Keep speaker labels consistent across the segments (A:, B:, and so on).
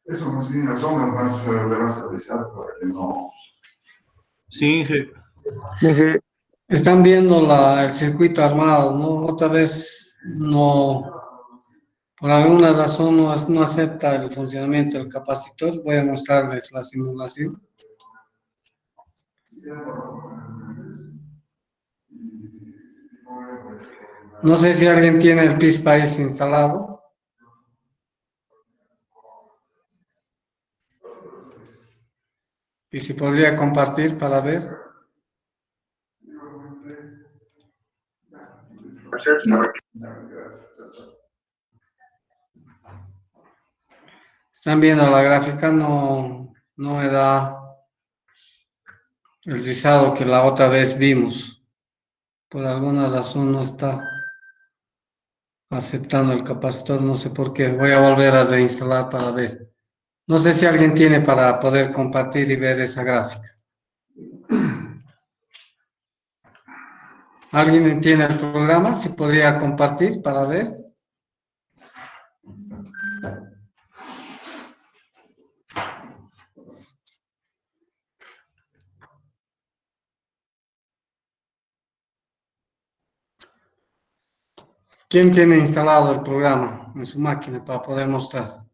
A: Eso más bien las zonas más le vas a avisar para que no.
B: Sí, Inge.
C: Están viendo el circuito armado, ¿no? Otra vez no, por alguna razón no acepta el funcionamiento del capacitor. Voy a mostrarles la simulación. No sé si alguien tiene el PSPICE instalado. Y si podría compartir para ver. Están viendo la gráfica, no me da el rizado que la otra vez vimos. Por alguna razón no está aceptando el capacitor, no sé por qué. Voy a volver a reinstalar para ver. No sé si alguien tiene para poder compartir y ver esa gráfica. ¿Alguien tiene el programa? Si podría compartir para ver. ¿Quién tiene instalado el programa en su máquina para poder mostrar?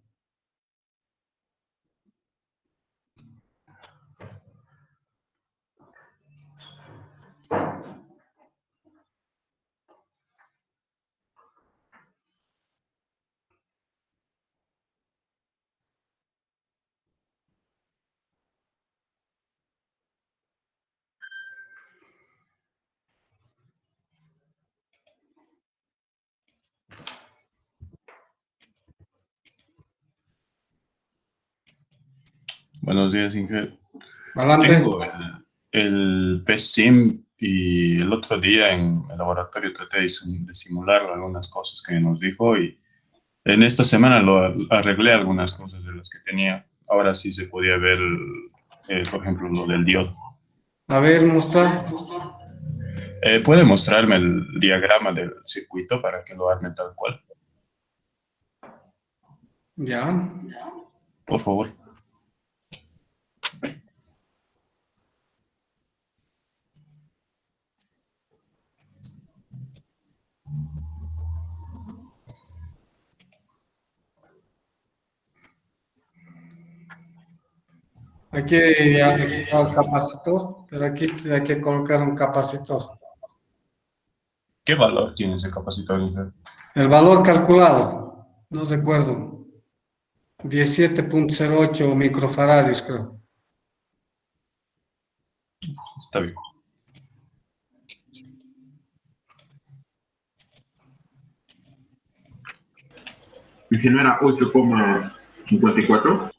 B: Buenos días, Inge.
C: Adelante.
B: Tengo el PSIM y el otro día en el laboratorio traté de simular algunas cosas que nos dijo y en esta semana lo arreglé algunas cosas de las que tenía. Ahora sí se podía ver, por ejemplo, lo del diodo.
C: A ver, mostrar.
B: ¿Puede mostrarme el diagrama del circuito para que lo arme tal cual?
C: Ya.
B: Por favor.
C: Aquí ya le quitó el capacitor, pero aquí hay que colocar un capacitor.
B: ¿Qué valor tiene ese capacitor, Inge?
C: El valor calculado, no recuerdo, 17.08 microfaradios creo.
B: Está bien.
D: ¿Y si no era 8,54?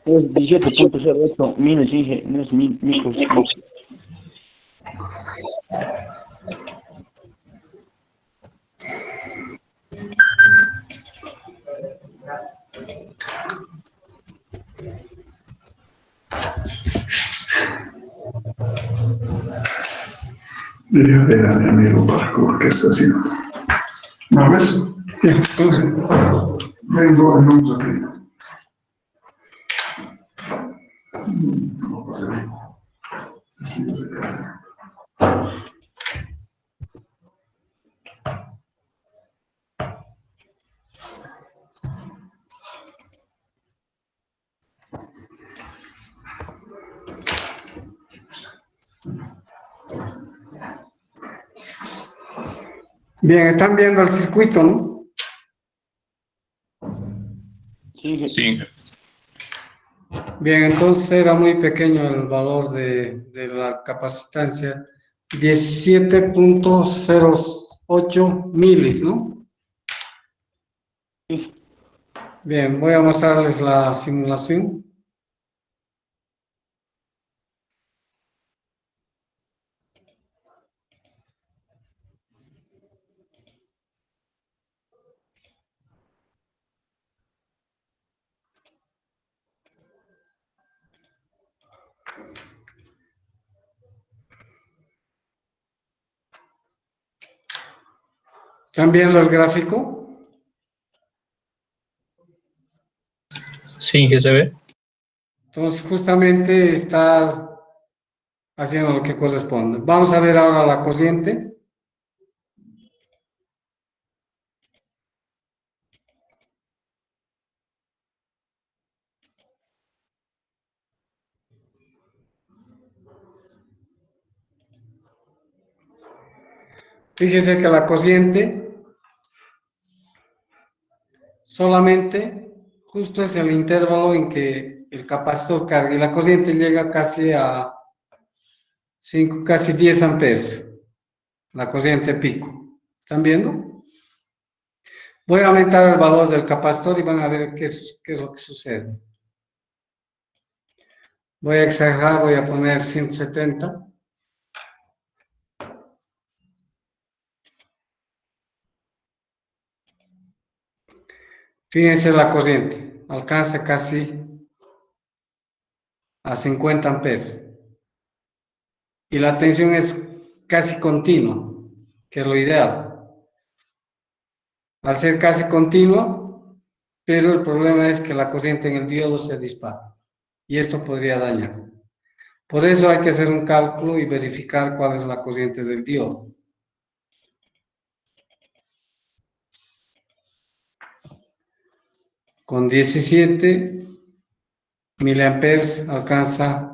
D: Es 17.08 menos, dije, no es micros.
A: Iré a ver a mi amigo Paco qué está haciendo. ¿No ves? Vengo en un ratito. No pasaré. Así es.
C: Bien, están viendo el circuito, ¿no?
D: Sí,
B: Sí,
C: Bien, entonces era muy pequeño el valor de la capacitancia, 17.08 milis, ¿no?
D: sí.
C: Bien, voy a mostrarles la simulación. ¿Están viendo el gráfico?
E: Sí, que se ve.
C: Entonces, justamente está haciendo lo que corresponde. Vamos a ver ahora la corriente. Fíjese que la corriente solamente justo es el intervalo en que el capacitor carga y la corriente llega casi a 5, casi 10 amperes, la corriente pico. ¿Están viendo? Voy a aumentar el valor del capacitor y van a ver qué es lo que sucede. Voy a exagerar, voy a poner 170. Fíjense la corriente, alcanza casi a 50 amperes. Y la tensión es casi continua, que es lo ideal. Al ser casi continua, pero el problema es que la corriente en el diodo se dispara. Y esto podría dañar. Por eso hay que hacer un cálculo y verificar cuál es la corriente del diodo. Con 17 miliamperes alcanza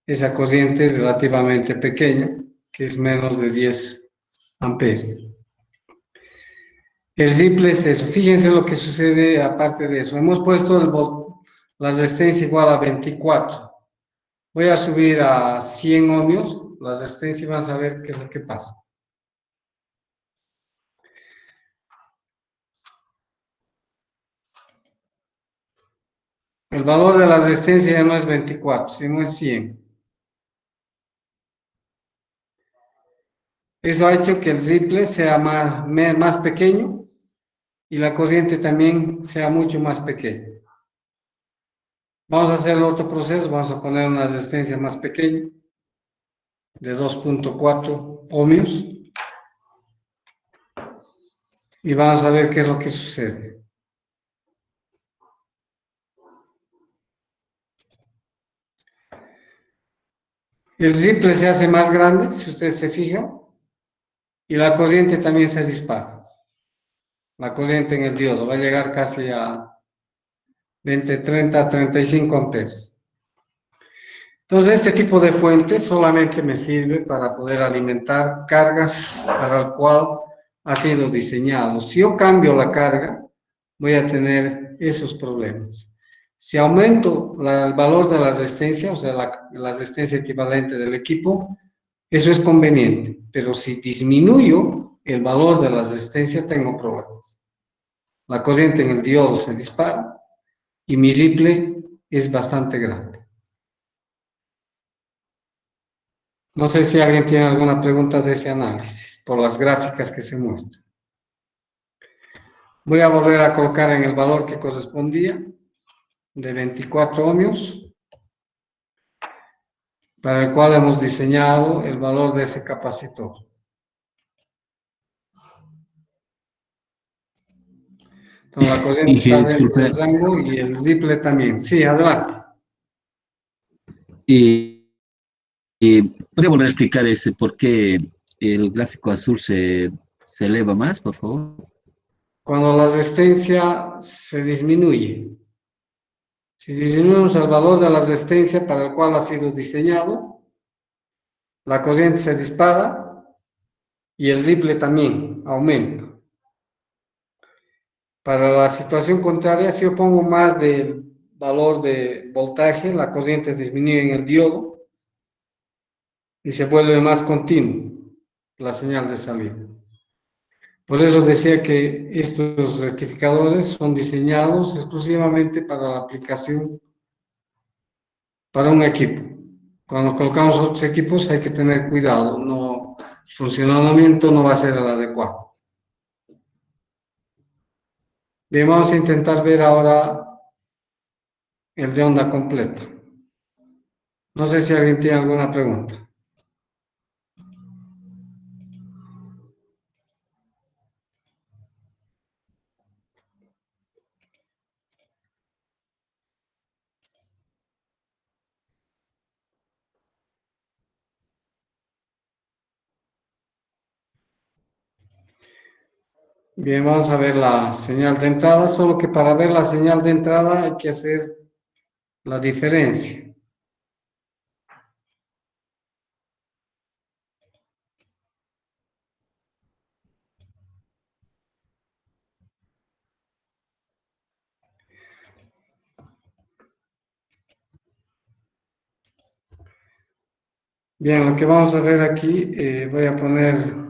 C: esa corriente relativamente pequeña, que es menos de 10 amperes. El simple es eso. Fíjense lo que sucede aparte de eso. Hemos puesto la resistencia igual a 24. Voy a subir a 100 ohmios, la resistencia y van a ver qué es lo que pasa. El valor de la resistencia ya no es 24, sino es 100. Eso ha hecho que el ripple sea más pequeño y la corriente también sea mucho más pequeña. Vamos a hacer otro proceso, vamos a poner una resistencia más pequeña, de 2.4 ohmios, y vamos a ver qué es lo que sucede. El ripple se hace más grande, si ustedes se fijan, y la corriente también se dispara. La corriente en el diodo va a llegar casi a 20, 30, 35 amperes. Entonces, este tipo de fuente solamente me sirve para poder alimentar cargas para el cual ha sido diseñado. Si yo cambio la carga, voy a tener esos problemas. Si aumento el valor de la resistencia, o sea, la resistencia equivalente del equipo, eso es conveniente. Pero si disminuyo el valor de la resistencia, tengo problemas. la corriente en el diodo se dispara y mi ripple es bastante grande. No sé si alguien tiene alguna pregunta de ese análisis por las gráficas que se muestran. Voy a volver a colocar en el valor que correspondía de 24 ohmios, para el cual hemos diseñado el valor de ese capacitor. Entonces la corriente está dentro
F: Disculpe,
C: del rango y el ripple también. Sí, adelante.
F: y, ¿podría volver a explicar por qué el gráfico azul se eleva más, por favor?
C: Cuando la resistencia se disminuye. Si disminuimos el valor de la resistencia para el cual ha sido diseñado, la corriente se dispara y el ripple también aumenta. Para la situación contraria, si yo pongo más del valor de voltaje, la corriente disminuye en el diodo y se vuelve más continuo la señal de salida. Por eso decía que estos rectificadores son diseñados exclusivamente para la aplicación para un equipo. Cuando colocamos otros equipos hay que tener cuidado, no, el funcionamiento no va a ser el adecuado. Bien, vamos a intentar ver ahora el de onda completa. No sé si alguien tiene alguna pregunta. Bien, vamos a ver la señal de entrada, solo que para ver la señal de entrada hay que hacer la diferencia. Bien, lo que vamos a ver aquí, voy a poner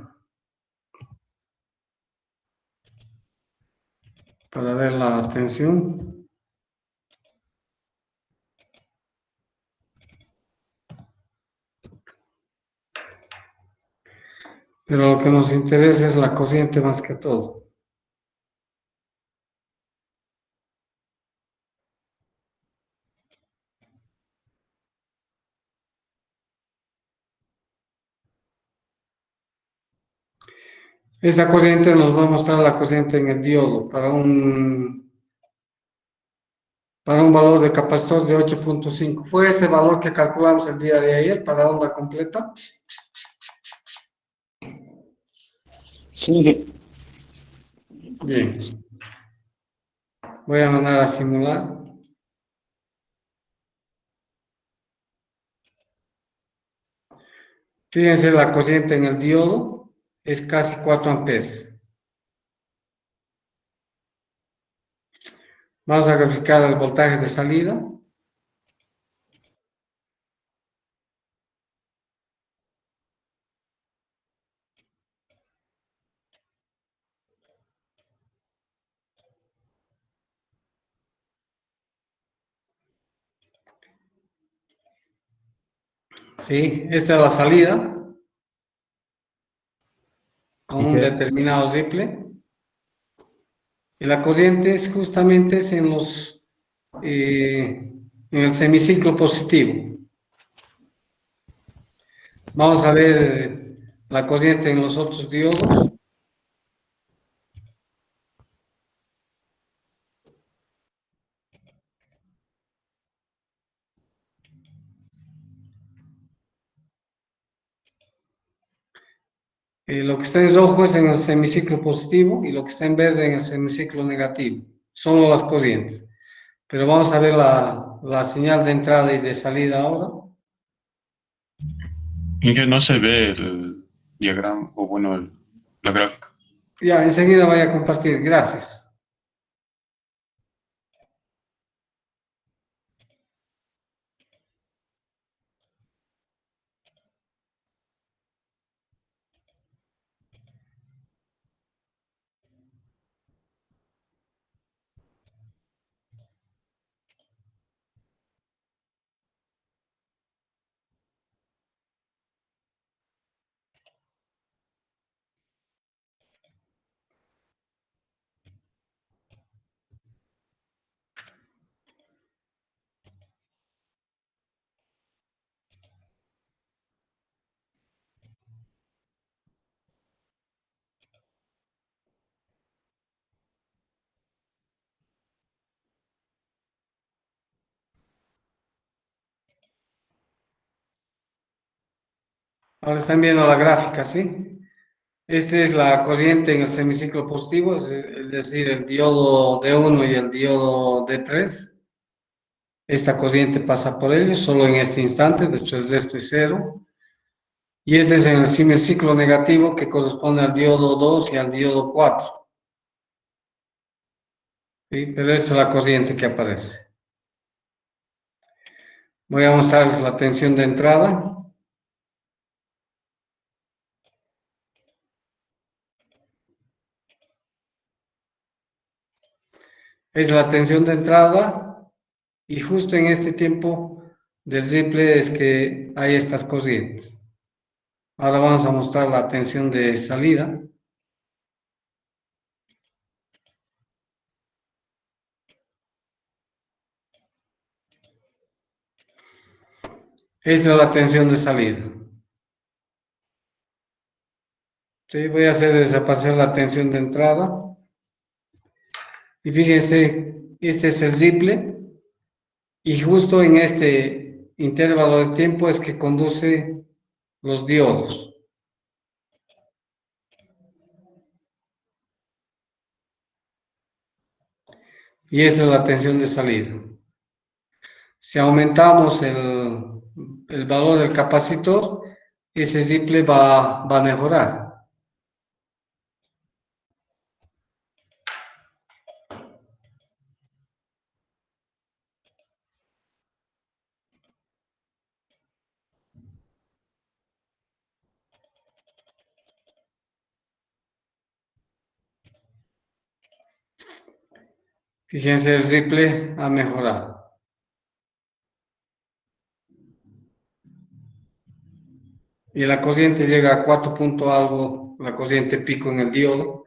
C: para ver la tensión. Pero lo que nos interesa es la corriente más que todo. Esta corriente nos va a mostrar la corriente en el diodo para un valor de capacitor de 8.5. Fue ese valor que calculamos el día de ayer para onda completa.
D: Sí, jefe.
C: Bien. Voy a mandar a simular. Fíjense, la corriente en el diodo es casi 4 amperes. Vamos a verificar el voltaje de salida. Sí, esta es la salida con un determinado ripple. Y la corriente es justamente en el semiciclo positivo. Vamos a ver la corriente en los otros diodos. Lo que está en rojo es en el semiciclo positivo y lo que está en verde en el semiciclo negativo. Son las corrientes. Pero vamos a ver la señal de entrada y de salida ahora.
B: Inge, no se ve el diagrama, o bueno, la gráfica.
C: Ya, enseguida voy a compartir. Gracias. Ahora están viendo la gráfica, ¿sí? Esta es la corriente en el semiciclo positivo, es decir, el diodo D1 y el diodo D3. Esta corriente pasa por ellos solo en este instante, después de esto es cero. Y este es en el semiciclo negativo que corresponde al diodo 2 y al diodo 4. ¿Sí? Pero esta es la corriente que aparece. Voy a mostrarles la tensión de entrada. Es la tensión de entrada y justo en este tiempo del ripple es que hay estas corrientes. Ahora vamos a mostrar la tensión de salida. Esa es la tensión de salida. ¿Sí? Voy a hacer desaparecer la tensión de entrada. Y fíjense, este es el ripple. Y justo en este intervalo de tiempo es que conduce los diodos. Y esa es la tensión de salida. Si aumentamos el valor del capacitor, ese ripple va a mejorar. Fíjense, el ripple ha mejorado. Y la corriente llega a 4 punto algo, la corriente pico en el diodo,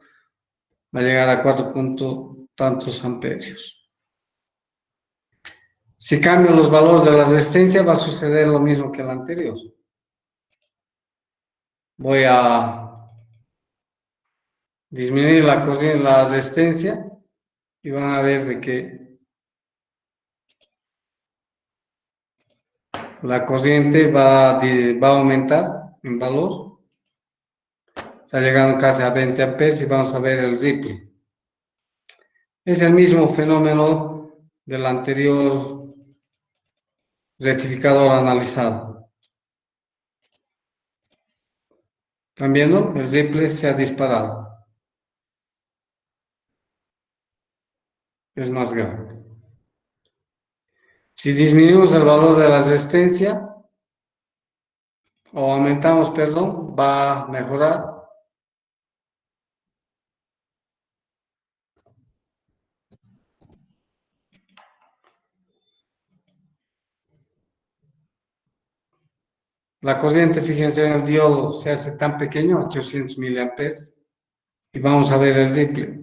C: va a llegar a 4 punto tantos amperios. Si cambio los valores de la resistencia, va a suceder lo mismo que el anterior. Voy a disminuir la resistencia y van a ver de que la corriente va a aumentar en valor. Está llegando casi a 20 amperes y vamos a ver el ripple. Es el mismo fenómeno del anterior rectificador analizado. ¿Están viendo? El ripple se ha disparado. Es más grande. Si disminuimos el valor de la resistencia, o aumentamos, perdón, va a mejorar. La corriente, fíjense, en el diodo se hace tan pequeño, 800 miliamperes, y vamos a ver el ripple.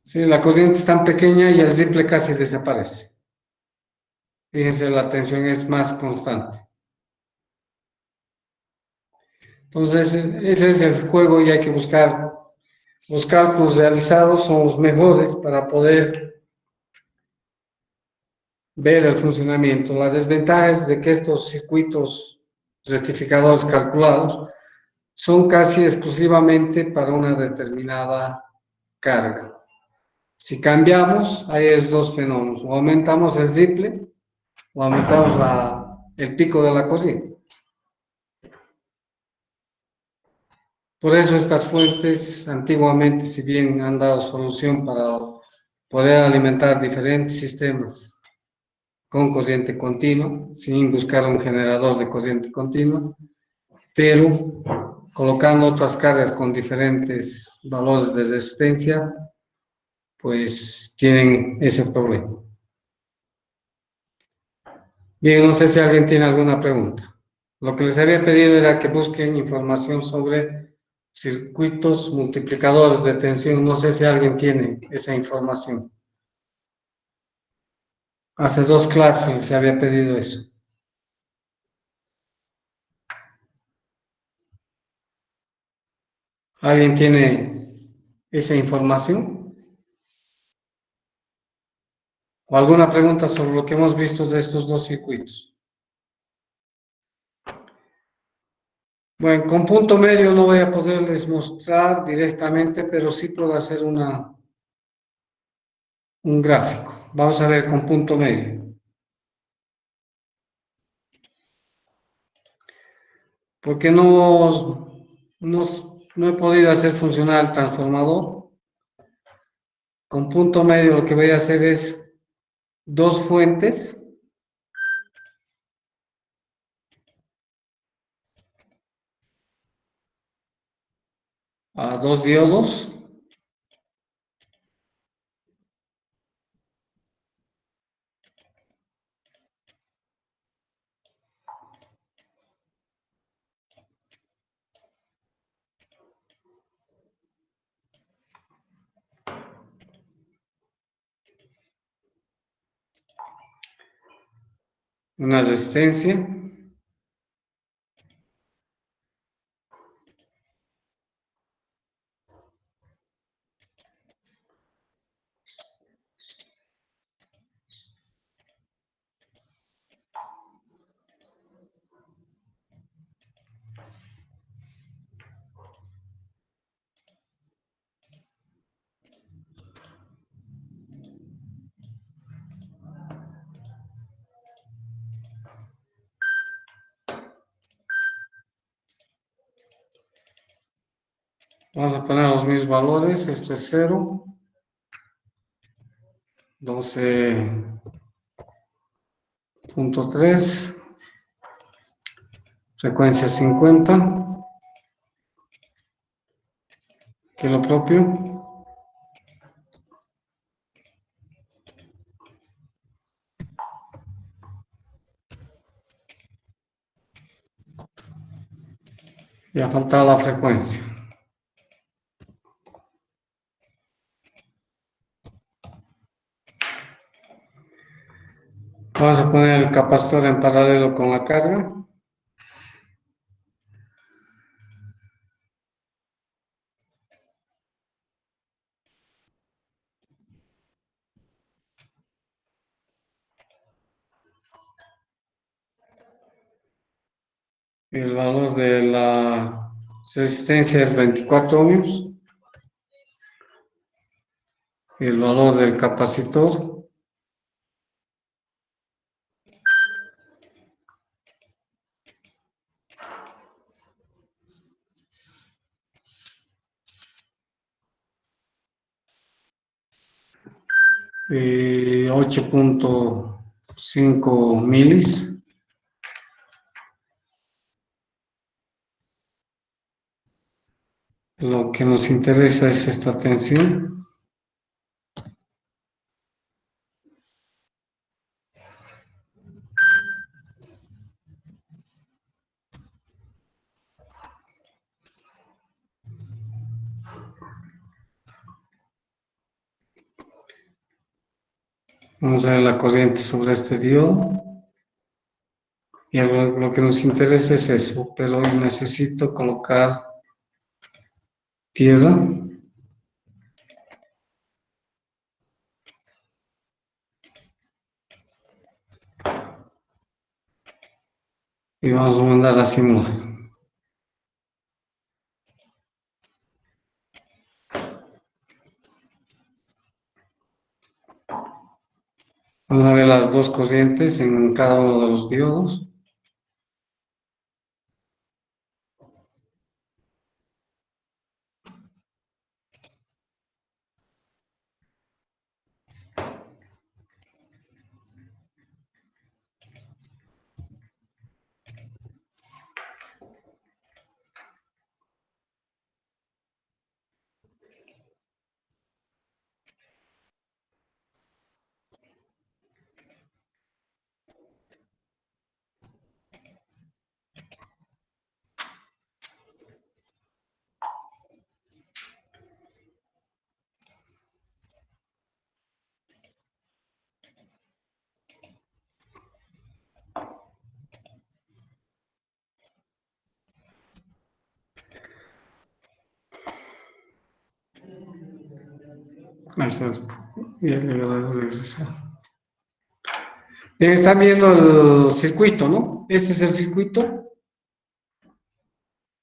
C: Sí, la corriente es tan pequeña y el ripple casi desaparece. Fíjense, la tensión es más constante. Entonces, ese es el juego y hay que buscar. Los cálculos realizados son los mejores para poder ver el funcionamiento. La desventaja es de que estos circuitos rectificadores calculados son casi exclusivamente para una determinada carga. Si cambiamos, hay dos fenómenos, o aumentamos el ripple o aumentamos el pico de la corriente. Por eso estas fuentes antiguamente, si bien han dado solución para poder alimentar diferentes sistemas con corriente continua, sin buscar un generador de corriente continua, pero colocando otras cargas con diferentes valores de resistencia, pues tienen ese problema. Bien, no sé si alguien tiene alguna pregunta. Lo que les había pedido era que busquen información sobre circuitos multiplicadores de tensión. No sé si alguien tiene esa información. Hace 2 clases les había pedido eso. ¿Alguien tiene esa información? ¿O alguna pregunta sobre lo que hemos visto de estos dos circuitos? Bueno, con punto medio no voy a poderles mostrar directamente, pero sí puedo hacer un gráfico. Vamos a ver con punto medio. Porque no he podido hacer funcionar el transformador. Con punto medio lo que voy a hacer es dos fuentes. A dos diodos. Una resistencia. Vamos a poner los mismos valores. Esto es 0. 12.3. Frecuencia 50. Que es lo propio. Y ha faltado la frecuencia. Vamos a poner el capacitor en paralelo con la carga. El valor de la resistencia es 24 ohmios. El valor del capacitor y 8.5 milis. Lo que nos interesa es esta tensión. Vamos a ver la corriente sobre este diodo. Y lo que nos interesa es eso, pero hoy necesito colocar tierra. Y vamos a mandar a simular. Vamos a ver las dos corrientes en cada uno de los diodos. Eso es, y el regresar. Están viendo el circuito, ¿no? Este es el circuito.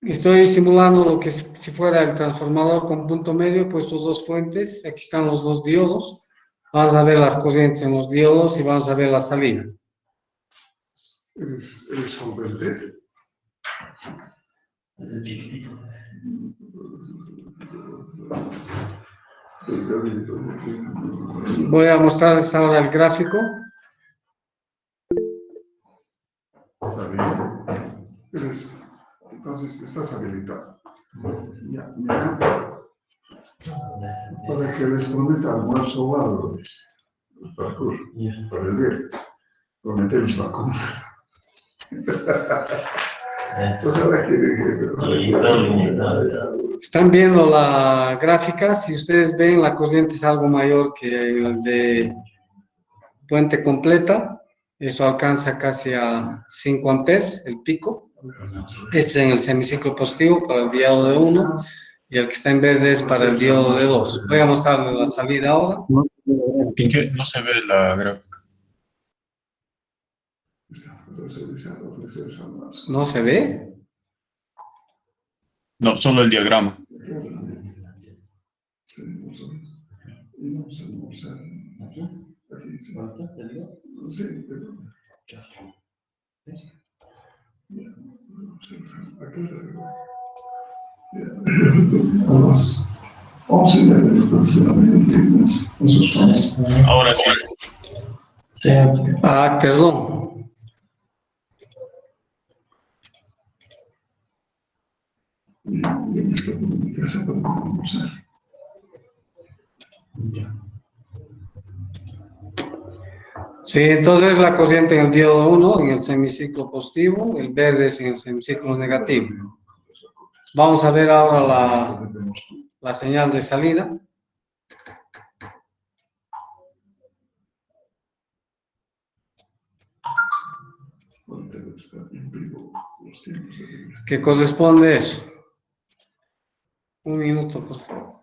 C: Estoy simulando lo que si fuera el transformador con punto medio, he puesto dos fuentes, aquí están los dos diodos, vamos a ver las corrientes en los diodos y vamos a ver la salida.
A: ¿Eres solvente?
C: Voy a mostrarles ahora el gráfico.
A: Entonces estás habilitado. Ya, mira. Para que les prometa almuerzo o algo, parkour, para el viernes. Prometemos vacuna. Ojalá que
C: Están viendo la gráfica, si ustedes ven la corriente es algo mayor que el de puente completa, esto alcanza casi a 5 amperes, el pico. Este es en el semiciclo positivo para el diodo de 1 y el que está en verde es para el diodo de 2. Voy a mostrarles la salida ahora.
B: ¿En qué no se ve la gráfica?
C: ¿No se ve?
B: No, solo el diagrama.
A: a las 11:30 aproximadamente, esos fans.
B: Ahora sí.
C: Ah, perdón.
A: Y yo me escapo de mi casa para no almorzar.
C: Sí, entonces la corriente en el diodo 1 en el semiciclo positivo, el verde es en el semiciclo negativo. Vamos a ver ahora la señal de salida. ¿Qué corresponde eso? Un minuto, por favor.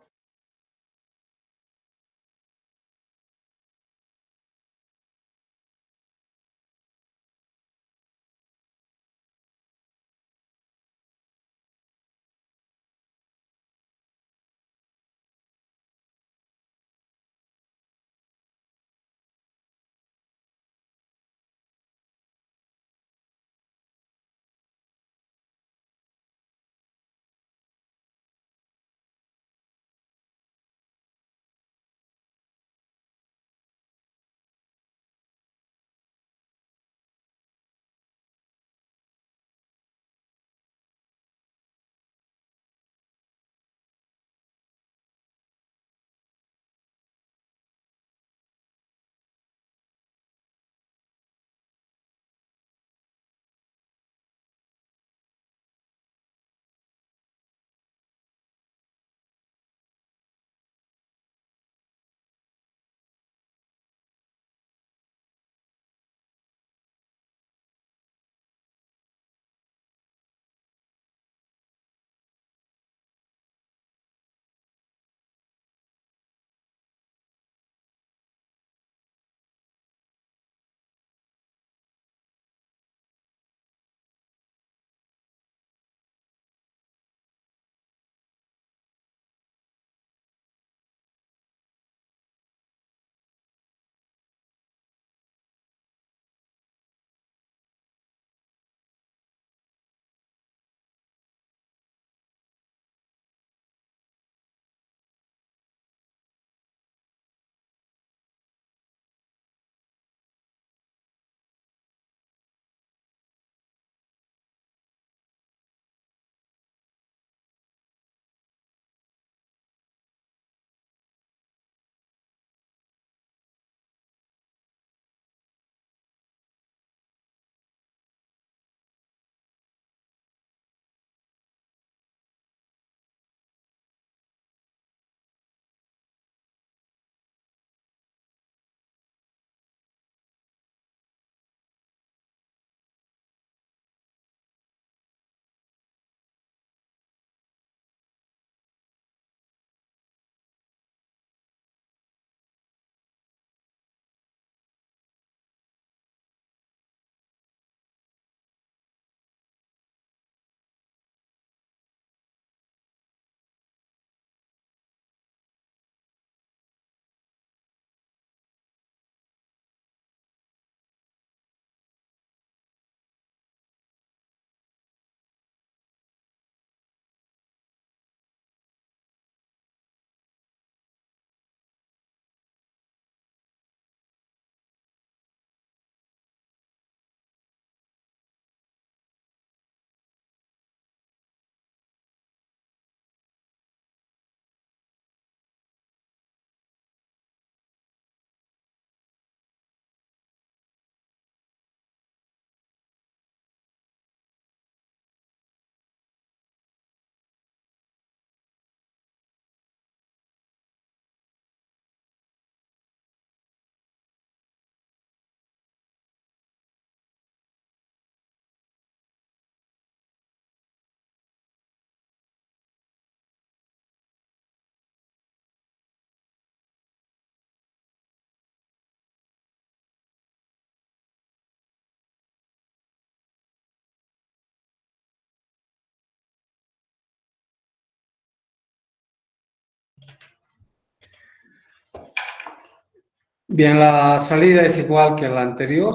C: Bien, la salida es igual que la anterior,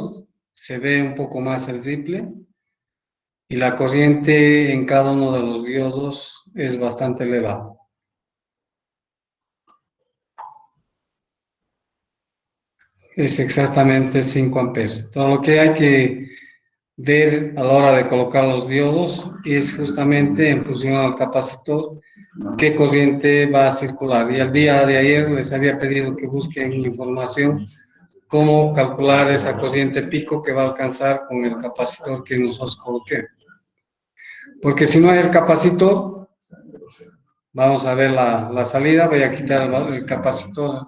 C: se ve un poco más el ripple y la corriente en cada uno de los diodos es bastante elevada. Es exactamente 5 amperes. Todo lo que hay que ver a la hora de colocar los diodos es justamente en función al capacitor qué corriente va a circular. Y el día de ayer les había pedido que busquen información cómo calcular esa corriente pico que va a alcanzar con el capacitor que nosotros coloquemos. Porque si no hay el capacitor, vamos a ver la salida, voy a quitar el capacitor.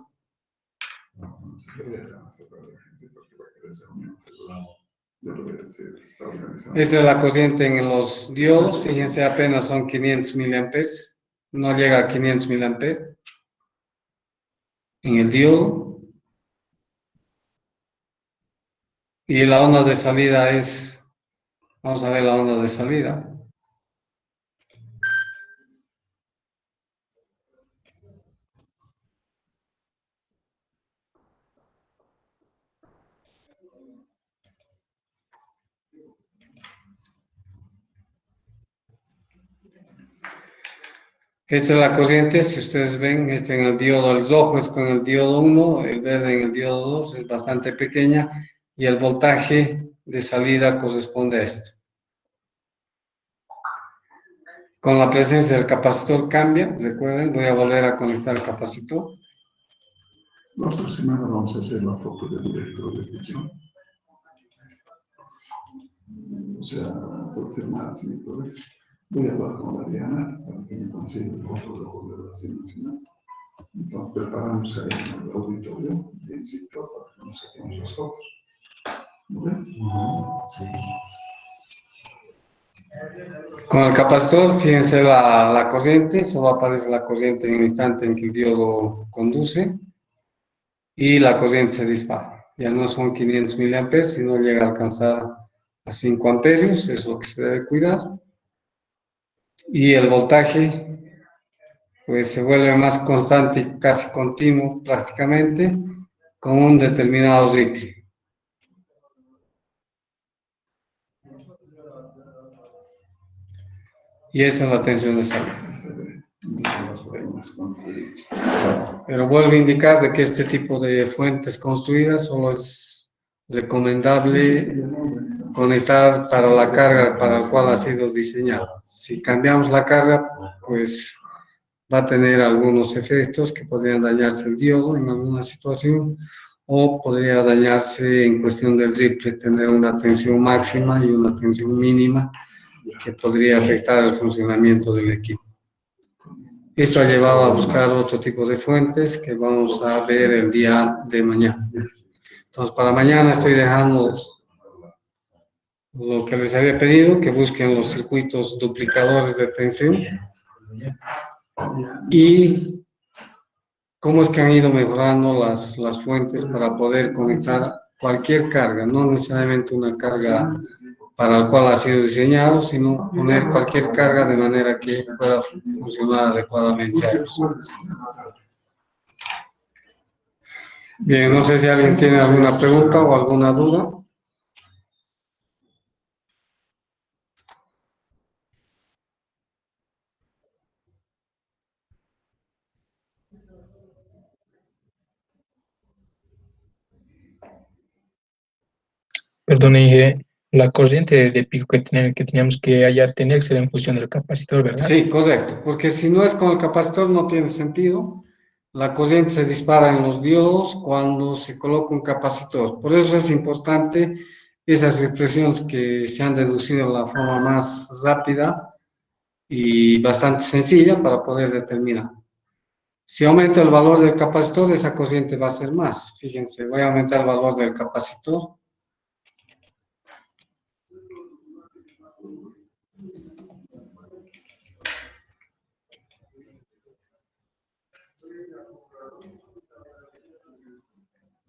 C: Esa es la corriente en los diodos, fíjense, apenas son 500 miliamperes, no llega a 500 miliamperes en el diodo. Y la onda de salida es, vamos a ver la onda de salida. Esta es la corriente, si ustedes ven, en el diodo, el rojo es con el diodo 1, el verde en el diodo 2, es bastante pequeña, y el voltaje de salida corresponde a esto. Con la presencia del capacitor cambia, recuerden, voy a volver a conectar el capacitor.
A: La otra semana vamos a hacer la foto del director de ficción. O sea, por firmar, sin problema. Voy a hablar con Mariana para que me consiga el fotógrafo de la asignación. Entonces preparamos ahí en el auditorio, bien sitio, para que nos saquemos las fotos. ¿Muy bien? Sí.
C: Con el capacitor, fíjense la corriente, solo aparece la corriente en el instante en que el diodo conduce y la corriente se dispara. Ya no son 500 miliamperes, sino llega a alcanzar a 5 amperios, es lo que se debe cuidar. Y el voltaje, pues se vuelve más constante y casi continuo prácticamente con un determinado ripple. Y esa es la tensión de salida. Pero vuelvo a indicar de que este tipo de fuentes construidas solo es recomendable conectar para la carga para la cual ha sido diseñado. Si cambiamos la carga, pues va a tener algunos efectos que podrían dañarse el diodo en alguna situación o podría dañarse en cuestión del ripple, tener una tensión máxima y una tensión mínima que podría afectar el funcionamiento del equipo. Esto ha llevado a buscar otro tipo de fuentes que vamos a ver el día de mañana. Entonces, para mañana estoy dejando lo que les había pedido, que busquen los circuitos duplicadores de tensión y cómo es que han ido mejorando las fuentes para poder conectar cualquier carga, no necesariamente una carga para la cual ha sido diseñado, sino poner cualquier carga de manera que pueda funcionar adecuadamente. Bien, no sé si alguien tiene alguna pregunta o alguna duda.
E: Perdone, la corriente de pico que teníamos que hallar tenía que ser en función del capacitor, ¿verdad?
C: Sí, correcto, porque si no es con el capacitor no tiene sentido. La corriente se dispara en los diodos cuando se coloca un capacitor. Por eso es importante esas expresiones que se han deducido de la forma más rápida y bastante sencilla para poder determinar. Si aumento el valor del capacitor, esa corriente va a ser más. Fíjense, voy a aumentar el valor del capacitor.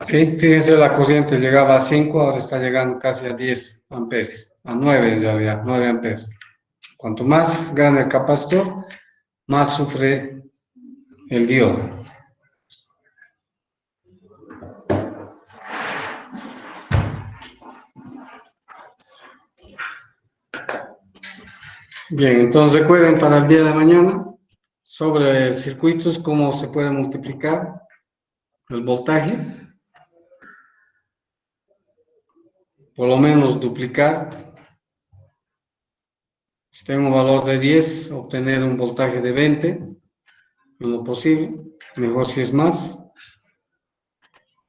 C: Sí, fíjense, la corriente llegaba a 5, ahora está llegando casi a 10 amperes, a 9 en realidad, 9 amperes. Cuanto más grande el capacitor, más sufre el diodo. Bien, entonces recuerden para el día de mañana sobre circuitos cómo se puede multiplicar el voltaje, por lo menos duplicar. Si tengo un valor de 10, obtener un voltaje de 20, en lo posible, mejor si es más.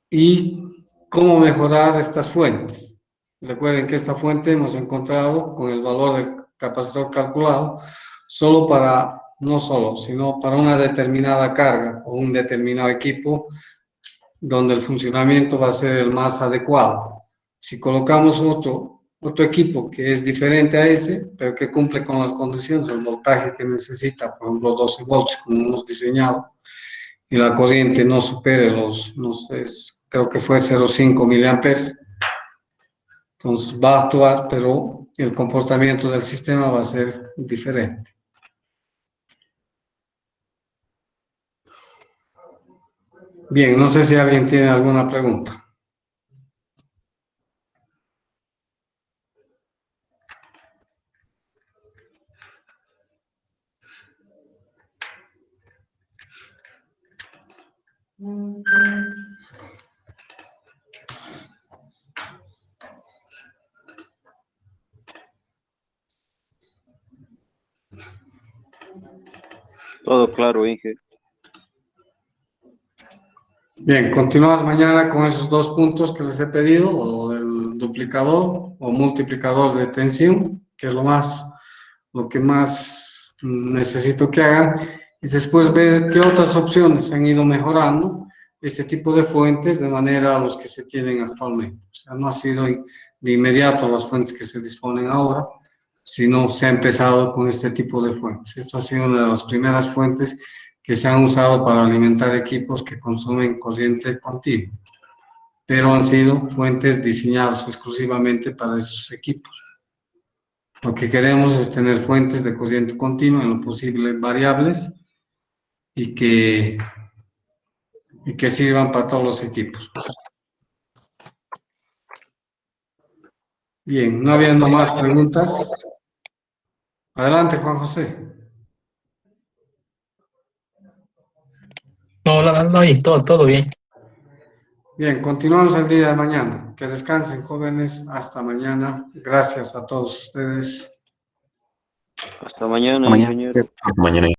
C: Y cómo mejorar estas fuentes. Recuerden que esta fuente hemos encontrado con el valor del capacitor calculado solo para, no solo, sino para una determinada carga o un determinado equipo donde el funcionamiento va a ser el más adecuado. Si colocamos otro equipo que es diferente a ese, pero que cumple con las condiciones, el voltaje que necesita, por ejemplo 12 volts como hemos diseñado, y la corriente no supere los, no sé, creo que fue 0,5 miliamperes, entonces va a actuar, pero el comportamiento del sistema va a ser diferente. Bien, no sé si alguien tiene alguna pregunta.
D: Todo claro, Inge.
C: Bien, continuamos mañana con esos dos puntos que les he pedido, o el duplicador o multiplicador de tensión, que es lo que más necesito que hagan, y después ver qué otras opciones han ido mejorando este tipo de fuentes de manera a los que se tienen actualmente. O sea, no ha sido de inmediato las fuentes que se disponen ahora, sino se ha empezado con este tipo de fuentes. Esto ha sido una de las primeras fuentes que se han usado para alimentar equipos que consumen corriente continua, pero han sido fuentes diseñadas exclusivamente para esos equipos. Lo que queremos es tener fuentes de corriente continua en lo posible variables y que sirvan para todos los equipos. Bien, no habiendo más preguntas. Adelante, Juan José.
E: No, y todo bien.
C: Bien, continuamos el día de mañana. Que descansen, jóvenes. Hasta mañana. Gracias a todos ustedes.
D: Hasta mañana, ingeniero.
G: Mañana.